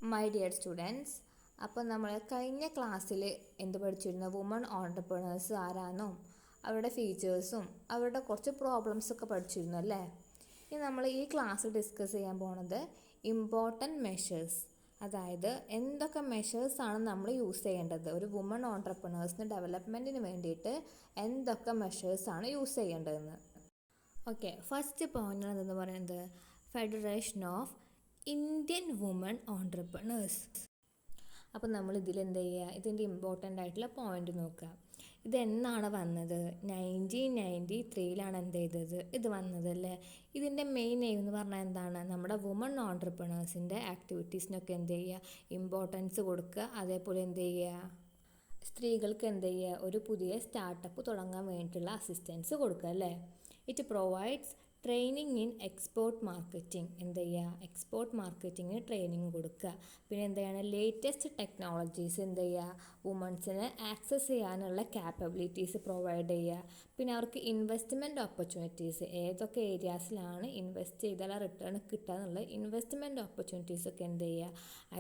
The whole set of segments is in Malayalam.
മൈ ഡിയർ സ്റ്റുഡൻസ്, അപ്പോൾ നമ്മൾ കഴിഞ്ഞ ക്ലാസ്സിൽ എന്ത് പഠിച്ചിരുന്നു? വുമൺ ഓൺടർപ്രണേഴ്സ് ആരാണെന്നും അവരുടെ ഫീച്ചേഴ്സും അവരുടെ കുറച്ച് പ്രോബ്ലംസൊക്കെ പഠിച്ചിരുന്നു അല്ലേ? ഇനി നമ്മൾ ഈ ക്ലാസ്സിൽ ഡിസ്കസ് ചെയ്യാൻ പോണത് ഇമ്പോർട്ടൻറ്റ് മെഷേഴ്സ്, അതായത് എന്തൊക്കെ മെഷേഴ്സാണ് നമ്മൾ യൂസ് ചെയ്യേണ്ടത്, ഒരു വുമൺ ഓൺടർപ്രണേഴ്സിന് ഡെവലപ്മെൻറ്റിന് വേണ്ടിയിട്ട് എന്തൊക്കെ മെഷേഴ്സാണ് യൂസ് ചെയ്യേണ്ടതെന്ന്. ഓക്കെ, ഫസ്റ്റ് പോയിന്റ് എന്ന് പറയുന്നത് federation of Indian women entrepreneurs. അപ്പോൾ നമ്മൾ ഇതിൽ എന്ത് ചെയ്യുക, ഇതിൻ്റെ ഇമ്പോർട്ടൻ്റ് ആയിട്ടുള്ള പോയിന്റ് നോക്കുക. ഇതെന്നാണ് വന്നത്? 1993 എന്ത് ചെയ്തത് ഇത് വന്നതല്ലേ. ഇതിൻ്റെ മെയിൻ എയിം എന്ന് പറഞ്ഞാൽ എന്താണ്? നമ്മുടെ വുമൺ ഓൺടർപ്രണേഴ്സിൻ്റെ ആക്ടിവിറ്റീസിനൊക്കെ എന്ത് ചെയ്യുക, ഇമ്പോർട്ടൻസ് കൊടുക്കുക. അതേപോലെ എന്ത് ചെയ്യുക, സ്ത്രീകൾക്ക് എന്ത് ചെയ്യുക, ഒരു പുതിയ സ്റ്റാർട്ടപ്പ് തുടങ്ങാൻ വേണ്ടിയിട്ടുള്ള അസിസ്റ്റൻസ് കൊടുക്കുക അല്ലേ. It provides training in export marketing. എന്ത് ചെയ്യുക, എക്സ്പോർട്ട് മാർക്കറ്റിങ്ങിന് ട്രെയിനിങ് കൊടുക്കുക. പിന്നെ എന്താണ്, ലേറ്റസ്റ്റ് ടെക്നോളജീസ് എന്ത് ചെയ്യുക, വുമൺസിന് ആക്സസ് ചെയ്യാനുള്ള ക്യാപ്പബിലിറ്റീസ് പ്രൊവൈഡ് ചെയ്യുക. പിന്നെ അവർക്ക് ഇൻവെസ്റ്റ്മെൻറ്റ് ഓപ്പർച്യൂണിറ്റീസ്, ഏതൊക്കെ ഏരിയാസിലാണ് ഇൻവെസ്റ്റ് ചെയ്താൽ റിട്ടേൺ കിട്ടുക എന്നുള്ള ഇൻവെസ്റ്റ്മെൻറ്റ് ഓപ്പർച്യൂണിറ്റീസൊക്കെ എന്ത് ചെയ്യുക,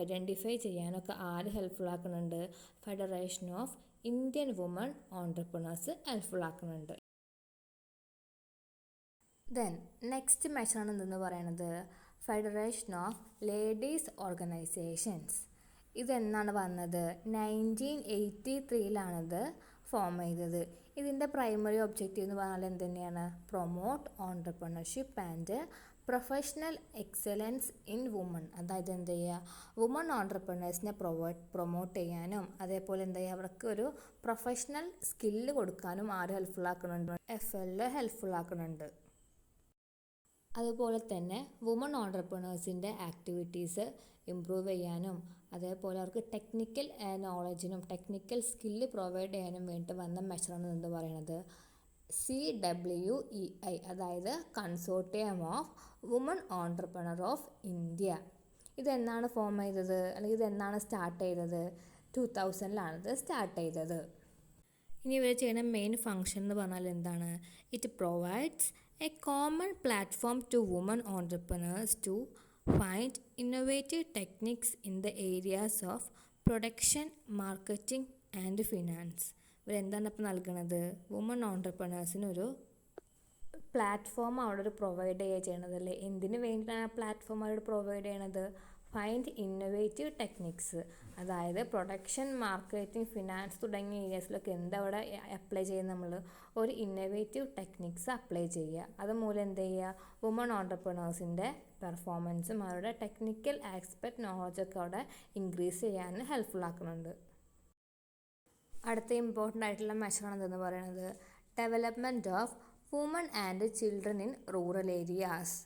ഐഡൻറ്റിഫൈ ചെയ്യാനൊക്കെ ആര് ഹെൽപ്ഫുൾ ആക്കുന്നുണ്ട്? Federation of Indian women entrepreneurs helpful ആക്കുന്നുണ്ട്. ദെൻ നെക്സ്റ്റ് മെഷറാണ് എന്തെന്ന് പറയുന്നത് ഫെഡറേഷൻ ഓഫ് ലേഡീസ് ഓർഗനൈസേഷൻസ്. ഇതെന്നാണ് വന്നത്? 1983 ഫോം ചെയ്തത്. ഇതിൻ്റെ പ്രൈമറി ഒബ്ജക്റ്റീവ് എന്ന് പറഞ്ഞാൽ എന്ത് തന്നെയാണ്? Promote entrepreneurship and professional excellence in woman. അതായത് എന്ത് ചെയ്യുക, വുമൺ ഓൺടർപ്രണേഴ്സിനെ പ്രൊമോട്ട് ചെയ്യാനും അതേപോലെ എന്ത് ചെയ്യുക, അവർക്ക് ഒരു പ്രൊഫഷണൽ സ്കില്ല് കൊടുക്കാനും ആര് ഹെൽപ്ഫുൾ ആക്കുന്നുണ്ട്? FLO ഹെൽപ്ഫുൾ ആക്കുന്നുണ്ട്. അതുപോലെ തന്നെ വുമൺ ഓൺടർപ്രണേഴ്സിൻ്റെ ആക്ടിവിറ്റീസ് ഇമ്പ്രൂവ് ചെയ്യാനും അതേപോലെ അവർക്ക് ടെക്നിക്കൽ നോളജിനും ടെക്നിക്കൽ സ്കില്ല് പ്രൊവൈഡ് ചെയ്യാനും വേണ്ടി വന്ന മെഷറാണ് എന്ന് പറയുന്നത് CWEI, അതായത് consortium of women entrepreneur of India. ഇതെന്നാണ് ഫോം ചെയ്തത്, അല്ലെങ്കിൽ ഇതെന്നാണ് സ്റ്റാർട്ട് ചെയ്തത്? 2000 സ്റ്റാർട്ട് ചെയ്തത്. ഇനി ഇവർ ചെയ്യുന്ന മെയിൻ ഫങ്ഷൻ എന്ന് പറഞ്ഞാൽ എന്താണ്? It provides a common platform to women entrepreneurs to find innovative techniques in the areas of production, marketing and finance. ഇവരെന്താണ് ഇപ്പോൾ നൽകുന്നത്? വുമൺ ഓൺടർപ്രണേഴ്സിനൊരു പ്ലാറ്റ്ഫോം അവിടെ പ്രൊവൈഡ് ചെയ്യുക ചെയ്യണതല്ലേ. എന്തിനു വേണ്ടിയിട്ടാണ് ആ പ്ലാറ്റ്ഫോം അവിടെ പ്രൊവൈഡ് ചെയ്യണത്? ഫൈൻഡ് ഇന്നോവേറ്റീവ് ടെക്നിക്സ്, അതായത് പ്രൊഡക്ഷൻ, മാർക്കറ്റിംഗ്, ഫിനാൻസ് തുടങ്ങിയ ഏരിയാസിലൊക്കെ അവിടെ അപ്ലൈ ചെയ്യുന്ന നമ്മൾ ഒരു ഇന്നോവേറ്റീവ് ടെക്നിക്സ് അപ്ലൈ ചെയ്യുക. അതുമൂലം എന്ത് ചെയ്യുക, വുമൺ ഓൺടർപ്രണേഴ്സിൻ്റെ പെർഫോമൻസും അവരുടെ ടെക്നിക്കൽ ആസ്പെക്ട് നോളജൊക്കെ അവിടെ ഇൻക്രീസ് ചെയ്യാൻ ഹെൽപ്ഫുൾ ആക്കുന്നുണ്ട്. അടുത്ത ഇമ്പോർട്ടൻ്റ് ആയിട്ടുള്ള മെഷറാണ് എന്തെന്ന് പറയുന്നത് development of woman and children in rural areas.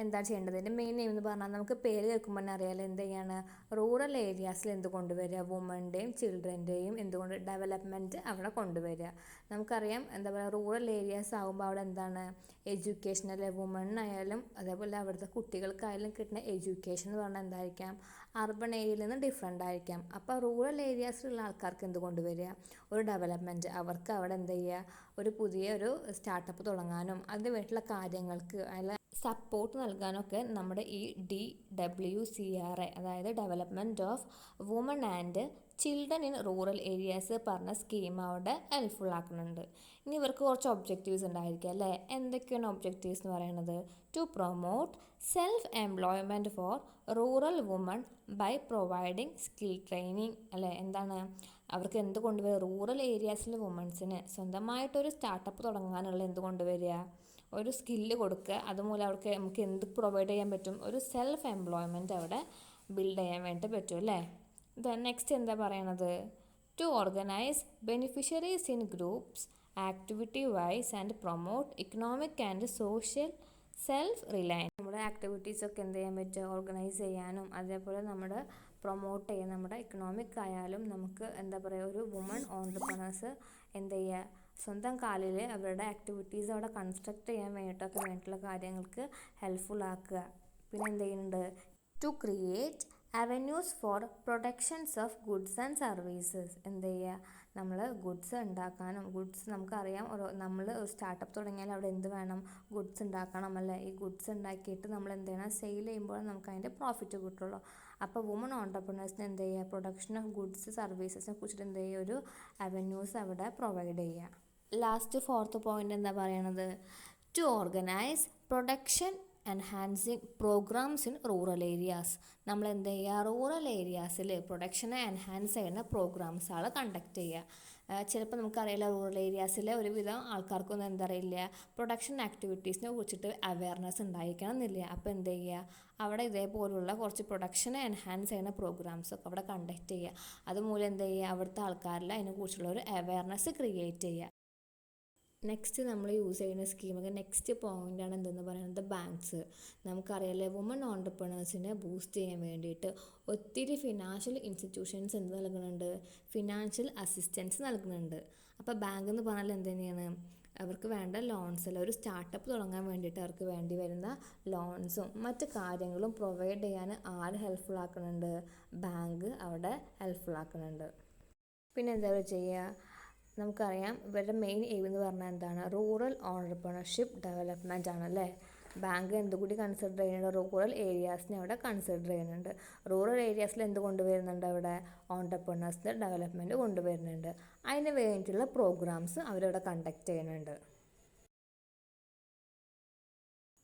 എന്താ ചെയ്യേണ്ടത്? ഇതിൻ്റെ മെയിൻ എയിം എന്ന് പറഞ്ഞാൽ നമുക്ക് പേര് കേൾക്കുമ്പോൾ തന്നെ അറിയാമല്ലോ, എന്ത് ചെയ്യാണ്, റൂറൽ ഏരിയാസിൽ എന്ത് കൊണ്ടുവരിക, വുമൻ്റെയും ചിൽഡ്രൻ്റെയും എന്തുകൊണ്ട് ഡെവലപ്മെൻറ്റ് അവിടെ കൊണ്ടുവരിക. നമുക്കറിയാം, എന്താ പറയുക, റൂറൽ ഏരിയാസ് ആകുമ്പോൾ അവിടെ എന്താണ് എഡ്യൂക്കേഷനൽ, വുമണിനായാലും അതേപോലെ അവിടുത്തെ കുട്ടികൾക്കായാലും കിട്ടുന്ന എഡ്യൂക്കേഷൻ എന്ന് പറഞ്ഞാൽ എന്തായിരിക്കാം, അർബൺ ഏരിയയിൽ നിന്ന് ഡിഫറെൻ്റ് ആയിരിക്കാം. അപ്പോൾ റൂറൽ ഏരിയാസിലുള്ള ആൾക്കാർക്ക് എന്ത് കൊണ്ടുവരിക, ഒരു ഡെവലപ്മെൻറ്റ്, അവർക്ക് അവിടെ എന്ത് ചെയ്യുക, ഒരു പുതിയ ഒരു സ്റ്റാർട്ടപ്പ് തുടങ്ങാനും അതിന് വേണ്ടിയിട്ടുള്ള കാര്യങ്ങൾക്ക് അതിൽ സപ്പോർട്ട് നൽകാനൊക്കെ നമ്മുടെ ഈ DWCRA, അതായത് development of woman and children in rural areas പറഞ്ഞ സ്കീം അവിടെ ഹെൽപ്ഫുൾ ആക്കുന്നുണ്ട്. ഇനി ഇവർക്ക് കുറച്ച് ഒബ്ജക്റ്റീവ്സ് ഉണ്ടായിരിക്കും അല്ലേ. എന്തൊക്കെയാണ് ഒബ്ജക്റ്റീവ്സ് എന്ന് പറയുന്നത്? To promote self employment for rural woman by providing skill training അല്ലേ. എന്താണ് അവർക്ക് എന്ത് കൊണ്ടുവരിക, റൂറൽ ഏരിയാസിലെ വുമൺസിന് സ്വന്തമായിട്ടൊരു സ്റ്റാർട്ടപ്പ് തുടങ്ങാനുള്ള എന്ത് കൊണ്ടുവരിക, ഒരു സ്കില്ല് കൊടുക്കുക. അതുമൂലം അവർക്ക് നമുക്ക് എന്ത് പ്രൊവൈഡ് ചെയ്യാൻ പറ്റും, ഒരു സെൽഫ് എംപ്ലോയ്മെൻറ്റ് അവിടെ ബിൽഡ് ചെയ്യാൻ വേണ്ടി പറ്റും അല്ലേ. ദെൻ നെക്സ്റ്റ് എന്താ പറയണത്? To organise beneficiaries in groups activity wise and promote economic and social self reliance. നമ്മുടെ ആക്ടിവിറ്റീസൊക്കെ എന്ത് ചെയ്യാൻ പറ്റുക, ഓർഗനൈസ് ചെയ്യാനും അതേപോലെ നമ്മുടെ പ്രൊമോട്ട് ചെയ്യാൻ, നമ്മുടെ ഇക്കണോമിക് ആയാലും നമുക്ക് എന്താ പറയുക, ഒരു വുമൺ ഓൺടർപ്രണേഴ്സ് എന്ത് ചെയ്യുക, സ്വന്തം കാലിൽ അവരുടെ ആക്ടിവിറ്റീസ് അവിടെ കൺസ്ട്രക്ട് ചെയ്യാൻ വേണ്ടിയിട്ടുള്ള കാര്യങ്ങൾക്ക് ഹെൽപ്ഫുൾ ആക്കുക. പിന്നെ എന്ത് ചെയ്യുന്നുണ്ട്? To create avenues for productions of goods and services. എന്ത് ചെയ്യുക, നമ്മൾ ഗുഡ്സ് ഉണ്ടാക്കാനും നമുക്കറിയാം നമ്മൾ സ്റ്റാർട്ടപ്പ് തുടങ്ങിയാൽ അവിടെ എന്ത് വേണം, ഗുഡ്സ് ഉണ്ടാക്കണം അല്ലേ. ഈ ഗുഡ്സ് ഉണ്ടാക്കിയിട്ട് നമ്മൾ എന്ത് ചെയ്യണം, സെയിൽ ചെയ്യുമ്പോൾ നമുക്ക് അതിൻ്റെ പ്രോഫിറ്റ് കിട്ടുള്ളൂ. അപ്പോൾ വുമൺ ഓൺടർപ്രണേഴ്സിന് എന്ത് ചെയ്യുക, പ്രൊഡക്ഷൻ ഓഫ് ഗുഡ്സ് സർവീസസിനെ കുറിച്ചിട്ട് എന്ത് ചെയ്യുക, ഒരു അവന്യൂസ് അവിടെ പ്രൊവൈഡ് ചെയ്യുക. ലാസ്റ്റ് 4th പോയിന്റ് എന്താ പറയണത്, to organise production enhancing programmes in rural areas. നമ്മൾ എന്ത് ചെയ്യുക, റൂറൽ ഏരിയാസിൽ പ്രൊഡക്ഷനെ എൻഹാൻസ് ചെയ്യുന്ന പ്രോഗ്രാംസുകൾ കണ്ടക്ട് ചെയ്യുക. ചിലപ്പോൾ നമുക്കറിയില്ല, റൂറൽ ഏരിയാസിലെ ഒരുവിധം ആൾക്കാർക്കൊന്നും എന്തറിയില്ല, പ്രൊഡക്ഷൻ ആക്ടിവിറ്റീസിനെ കുറിച്ചിട്ട് അവയർനെസ് ഉണ്ടായിരിക്കണം എന്നില്ല. അപ്പോൾ എന്ത് ചെയ്യുക, അവിടെ ഇതേപോലുള്ള കുറച്ച് പ്രൊഡക്ഷനെ എൻഹാൻസ് ചെയ്യുന്ന പ്രോഗ്രാംസൊക്കെ അവിടെ കണ്ടക്ട് ചെയ്യുക. അതുമൂലം എന്ത് ചെയ്യുക, അവിടുത്തെ ആൾക്കാരിൽ അതിനെക്കുറിച്ചുള്ള ഒരു അവയർനെസ് ക്രിയേറ്റ് ചെയ്യുക. നെക്സ്റ്റ് നമ്മൾ യൂസ് ചെയ്യുന്ന സ്കീമൊക്കെ നെക്സ്റ്റ് പോയിൻ്റാണ് എന്തെന്ന് പറയുന്നത്, ബാങ്ക്സ്. നമുക്കറിയാലേ, വുമൺ ഓൺടർപ്രണേഴ്സിനെ ബൂസ്റ്റ് ചെയ്യാൻ വേണ്ടിയിട്ട് ഒത്തിരി ഫിനാൻഷ്യൽ ഇൻസ്റ്റിറ്റ്യൂഷൻസ് എന്ത് നൽകുന്നുണ്ട്, ഫിനാൻഷ്യൽ അസിസ്റ്റൻസ് നൽകുന്നുണ്ട്. അപ്പോൾ ബാങ്ക് എന്ന് പറഞ്ഞാൽ എന്ത് തന്നെയാണ്, അവർക്ക് വേണ്ട ലോൺസ് അല്ല, ഒരു സ്റ്റാർട്ടപ്പ് തുടങ്ങാൻ വേണ്ടിയിട്ട് അവർക്ക് വേണ്ടി വരുന്ന ലോൺസും മറ്റ് കാര്യങ്ങളും പ്രൊവൈഡ് ചെയ്യാൻ ആര് ഹെൽപ്ഫുൾ ആക്കുന്നുണ്ട്, ബാങ്ക് അവിടെ ഹെൽപ്ഫുൾ ആക്കുന്നുണ്ട്. പിന്നെ എന്താ ചെയ്യുക, നമുക്കറിയാം ഇവരുടെ മെയിൻ എയിം എന്ന് പറഞ്ഞാൽ എന്താണ്, റൂറൽ ഓൺടർപ്രണർഷിപ്പ് ഡെവലപ്മെൻറ്റ് ആണല്ലേ. ബാങ്ക് എന്തുകൂടി കൺസിഡർ ചെയ്യുന്നുണ്ട്, റൂറൽ ഏരിയാസിനെ അവിടെ കൺസിഡർ ചെയ്യുന്നുണ്ട്. റൂറൽ ഏരിയാസിൽ എന്ത് കൊണ്ടുവരുന്നുണ്ട്, അവിടെ ഓൺടർപ്രണേഴ്സിൻ്റെ ഡെവലപ്മെൻറ്റ് കൊണ്ടുവരുന്നുണ്ട്. അതിന് വേണ്ടിയിട്ടുള്ള പ്രോഗ്രാംസ് അവരവിടെ കണ്ടക്ട് ചെയ്യുന്നുണ്ട്.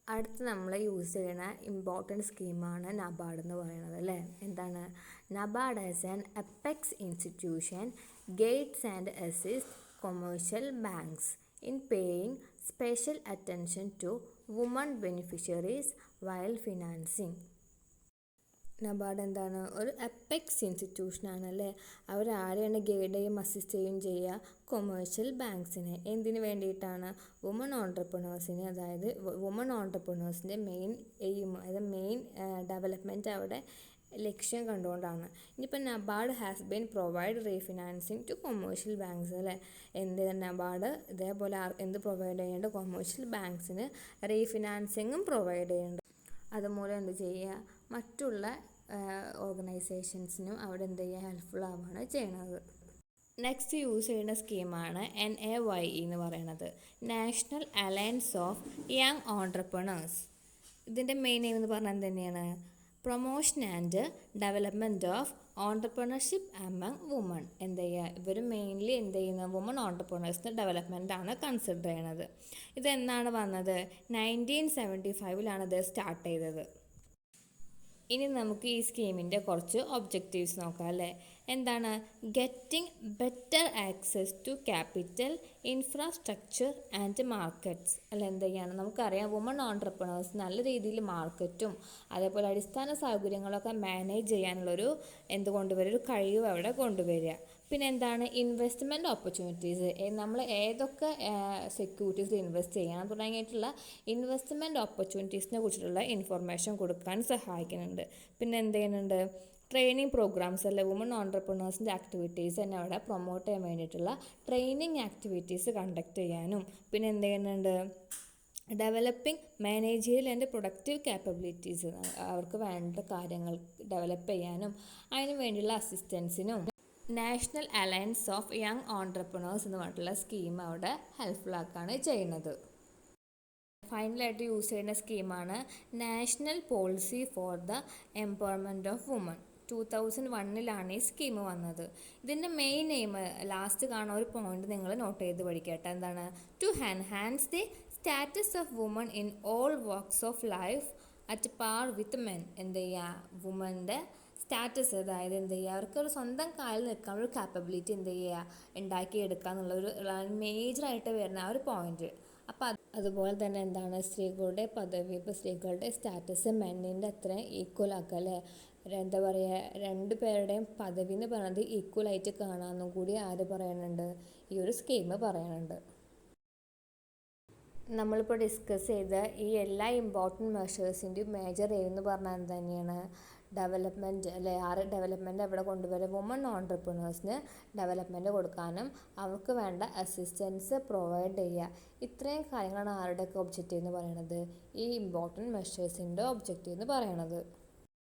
അടുത്ത് നമ്മൾ യൂസ് ചെയ്യുന്ന ഇമ്പോർട്ടൻറ്റ് സ്കീമാണ് നബാർഡ് എന്ന് പറയുന്നത് അല്ലേ. എന്താണ് NABARD as an apex institution guides and assist commercial banks in paying special attention to woman beneficiaries while financing. NABARD എന്താണ്, ഒരു അപ്പെക്സ് ഇൻസ്റ്റിറ്റ്യൂഷനാണ് അല്ലേ. അവരാരെയാണ് ഗൈഡ് ചെയ്യും അസിസ്റ്റ് ചെയ്യുകയും ചെയ്യുക, കൊമേഴ്ഷ്യൽ ബാങ്ക്സിനെ. എന്തിനു വേണ്ടിയിട്ടാണ്, വുമൺ ഓൺടർപ്രണേഴ്സിന്, അതായത് വുമൺ ഓൺടർപ്രണേഴ്സിൻ്റെ മെയിൻ എയിം, അതായത് മെയിൻ ഡെവലപ്മെൻറ്റ് അവിടെ ലക്ഷ്യം കണ്ടുകൊണ്ടാണ്. ഇനിയിപ്പോൾ NABARD has been provide refinancing to commercial banks അല്ലേ. നബാർഡ് ഇതേപോലെ എന്ത് പ്രൊവൈഡ് ചെയ്യുന്നുണ്ട്, കൊമേഴ്ഷ്യൽ ബാങ്ക്സിന് റീഫിനാൻസിങ്ങും പ്രൊവൈഡ് ചെയ്യുന്നുണ്ട്. അതുമൂലം എന്ത് ചെയ്യുക, മറ്റുള്ള ഓർഗനൈസേഷൻസിനും അവിടെ എന്ത് ചെയ്യുക, ഹെൽപ്ഫുൾ ആവുകയാണ് ചെയ്യണത്. നെക്സ്റ്റ് യൂസ് ചെയ്യുന്ന സ്കീമാണ് NAYE എന്ന് പറയുന്നത്, national alliance of young entrepreneurs. ഇതിൻ്റെ മെയിൻ എയിം എന്ന് പറഞ്ഞാൽ എന്ത് തന്നെയാണ്, promotion and development of entrepreneurship among woman. എന്ത് ചെയ്യുക, ഇവർ മെയിൻലി എന്ത് ചെയ്യുന്ന വുമൺ ഓൺടർപ്രണേഴ്സിൻ്റെ ഡെവലപ്മെൻറ്റാണ് കൺസിഡർ ചെയ്യണത്. ഇതെന്നാണ് വന്നത്, 1975 ഇത് സ്റ്റാർട്ട് ചെയ്തത്. ഇനി നമുക്ക് ഈ സ്കീമിൻ്റെ കുറച്ച് ഒബ്ജക്റ്റീവ്സ് നോക്കാം അല്ലേ. എന്താണ്, getting better access to capital, infrastructure and markets അല്ല. എന്ത് ചെയ്യാണ്, നമുക്കറിയാം വുമൺ ഓൺടർപ്രണേഴ്സ് നല്ല രീതിയിൽ മാർക്കറ്റും അതേപോലെ അടിസ്ഥാന സൗകര്യങ്ങളൊക്കെ മാനേജ് ചെയ്യാനുള്ളൊരു ഒരു കഴിവ് അവിടെ കൊണ്ടുവരിക. പിന്നെ എന്താണ്, ഇൻവെസ്റ്റ്മെൻറ്റ് ഓപ്പർച്യൂണിറ്റീസ്, നമ്മൾ ഏതൊക്കെ സെക്യൂരിറ്റീസിൽ ഇൻവെസ്റ്റ് ചെയ്യണം തുടങ്ങിയിട്ടുള്ള ഇൻവെസ്റ്റ്മെൻറ്റ് ഓപ്പർച്യൂണിറ്റീസിനെ കുറിച്ചിട്ടുള്ള ഇൻഫർമേഷൻ കൊടുക്കാൻ സഹായിക്കുന്നുണ്ട്. പിന്നെ എന്ത് ചെയ്യുന്നുണ്ട്, ട്രെയിനിങ് പ്രോഗ്രാംസ് അല്ലെ, വുമൺ ഓൺടർപ്രണേഴ്സിൻ്റെ ആക്ടിവിറ്റീസ് തന്നെ അവിടെ പ്രൊമോട്ട് ചെയ്യാൻ വേണ്ടിയിട്ടുള്ള ട്രെയിനിങ് ആക്ടിവിറ്റീസ് കണ്ടക്ട് ചെയ്യാനും. പിന്നെ എന്ത് ചെയ്യുന്നുണ്ട്, developing managerial and productive capabilities, അവർക്ക് വേണ്ട കാര്യങ്ങൾ ഡെവലപ്പ് ചെയ്യാനും അതിന് വേണ്ടിയുള്ള അസിസ്റ്റൻസിനും national alliance of young entrepreneurs എന്ന് പറഞ്ഞിട്ടുള്ള സ്കീം അവിടെ ഹെൽപ്ഫുൾ ആക്കുകയാണ് ചെയ്യുന്നത്. ഫൈനലായിട്ട് യൂസ് ചെയ്യുന്ന സ്കീമാണ് national policy for the empowerment of woman. 2001 ഈ സ്കീം വന്നത്. ഇതിൻ്റെ മെയിൻ എയിം, ലാസ്റ്റ് കാണുന്ന ഒരു പോയിന്റ് നിങ്ങൾ നോട്ട് ചെയ്ത് പഠിക്കട്ടെ. എന്താണ്, to enhance the status of woman in all works of life at par with men. എന്ത് ചെയ്യുക, വുമൻ്റെ സ്റ്റാറ്റസ്, അതായത് എന്ത് ചെയ്യുക, അവർക്കൊരു സ്വന്തം കാലിൽ നിൽക്കാനുള്ള ഒരു കാപ്പബിലിറ്റി എന്ത് ചെയ്യുക, ഉണ്ടാക്കിയെടുക്കുക എന്നുള്ളൊരു മേജറായിട്ട് വരുന്ന ആ ഒരു പോയിന്റ്. അപ്പോൾ അതുപോലെ തന്നെ എന്താണ്, സ്ത്രീകളുടെ പദവി, ഇപ്പോൾ സ്ത്രീകളുടെ സ്റ്റാറ്റസ് മെന്നിൻ്റെ അത്രയും ഈക്വൽ ആക്കുക അല്ലേ. എന്താ പറയുക, രണ്ട് പേരുടെയും പദവി എന്ന് പറയുന്നത് ഈക്വലായിട്ട് കാണാമെന്നും കൂടി ആര് പറയുന്നുണ്ട്, ഈ ഒരു സ്കീം പറയുന്നുണ്ട്. നമ്മളിപ്പോൾ ഡിസ്കസ് ചെയ്ത ഈ എല്ലാ ഇമ്പോർട്ടൻറ്റ് മെഷേഴ്സിൻ്റെയും മേജർ എയിം എന്ന് പറഞ്ഞാൽ എന്ത് തന്നെയാണ്, ഡെവലപ്മെൻറ്റ് അല്ലേ. ഡെവലപ്മെൻറ്റ് എവിടെ കൊണ്ടുവരും, വുമൺ ഓൺടർപ്രണേഴ്സിന് ഡെവലപ്മെൻറ്റ് കൊടുക്കാനും അവർക്ക് വേണ്ട അസിസ്റ്റൻസ് പ്രൊവൈഡ് ചെയ്യുക. ഇത്രയും കാര്യങ്ങളാണ് ആരുടെയൊക്കെ ഒബ്ജക്റ്റീവ് എന്ന് പറയുന്നത്, ഈ ഇമ്പോർട്ടൻറ്റ് മെഷേഴ്സിൻ്റെ ഒബ്ജക്റ്റീവ് എന്ന് പറയുന്നത്.